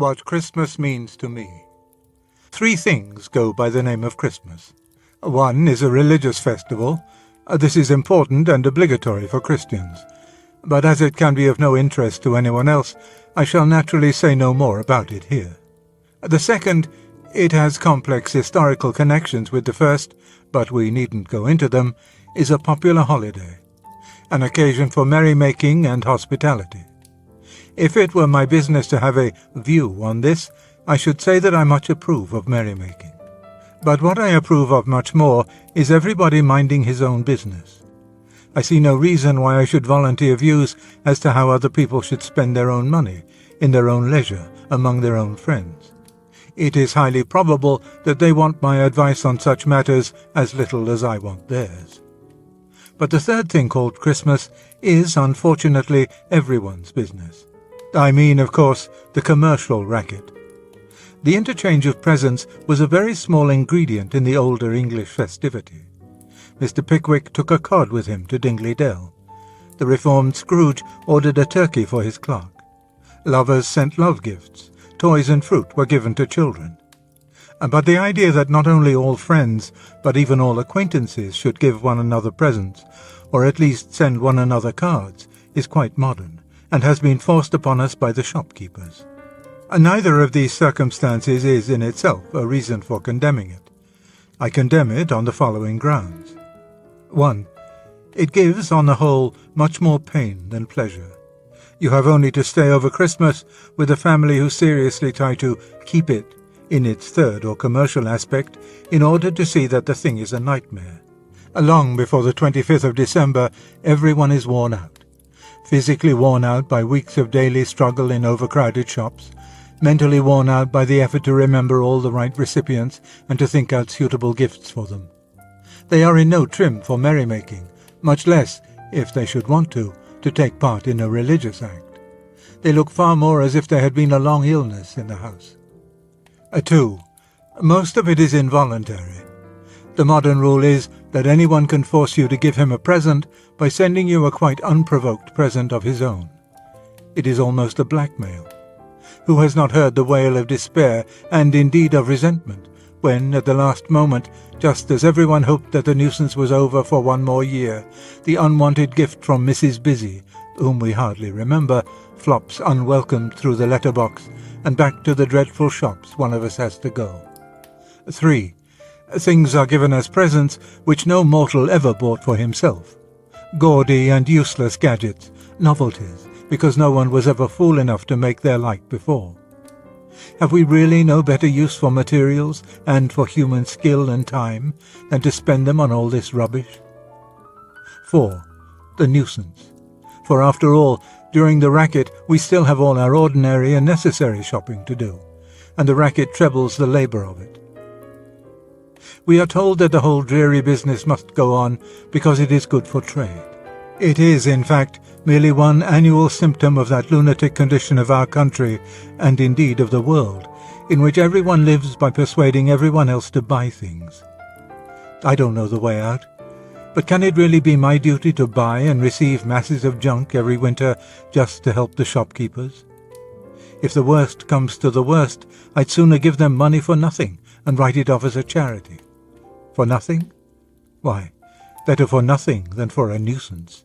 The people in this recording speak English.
What Christmas means to me. 3 things go by the name of Christmas. 1 is a religious festival. This is important and obligatory for Christians. But as it can be of no interest to anyone else, I shall naturally say no more about it here. The second, it has complex historical connections with the first, but we needn't go into them, is a popular holiday, an occasion for merrymaking and hospitality. If it were my business to have a view on this, I should say that I much approve of merrymaking. But what I approve of much more is everybody minding his own business. I see no reason why I should volunteer views as to how other people should spend their own money, in their own leisure, among their own friends. It is highly probable that they want my advice on such matters as little as I want theirs. But the third thing called Christmas is, unfortunately, everyone's business. I mean, of course, the commercial racket. The interchange of presents was a very small ingredient in the older English festivity. Mr. Pickwick took a cod with him to Dingley Dell. The reformed Scrooge ordered a turkey for his clerk. Lovers sent love gifts. Toys and fruit were given to children. But the idea that not only all friends, but even all acquaintances should give one another presents, or at least send one another cards, is quite modern, and has been forced upon us by the shopkeepers. Neither of these circumstances is in itself a reason for condemning it. I condemn it on the following grounds. 1. It gives, on the whole, much more pain than pleasure. You have only to stay over Christmas with a family who seriously try to keep it in its third or commercial aspect in order to see that the thing is a nightmare. Long before the 25th of December, everyone is worn out. Physically worn out by weeks of daily struggle in overcrowded shops, mentally worn out by the effort to remember all the right recipients and to think out suitable gifts for them. They are in no trim for merrymaking, much less, if they should want to take part in a religious act. They look far more as if there had been a long illness in the house. 2. Most of it is involuntary. The modern rule is that anyone can force you to give him a present by sending you a quite unprovoked present of his own. It is almost a blackmail. Who has not heard the wail of despair, and indeed of resentment, when, at the last moment, just as everyone hoped that the nuisance was over for one more year, the unwanted gift from Mrs. Busy, whom we hardly remember, flops unwelcomed through the letterbox, and back to the dreadful shops one of us has to go. 3. Things are given as presents which no mortal ever bought for himself. Gaudy and useless gadgets, novelties, because no one was ever fool enough to make their like before. Have we really no better use for materials and for human skill and time than to spend them on all this rubbish? 4. The nuisance. For after all, during the racket we still have all our ordinary and necessary shopping to do, and the racket trebles the labour of it. We are told that the whole dreary business must go on because it is good for trade. It is, in fact, merely one annual symptom of that lunatic condition of our country, and indeed of the world, in which everyone lives by persuading everyone else to buy things. I don't know the way out, but can it really be my duty to buy and receive masses of junk every winter just to help the shopkeepers? If the worst comes to the worst, I'd sooner give them money for nothing and write it off as a charity. For nothing? Why, better for nothing than for a nuisance.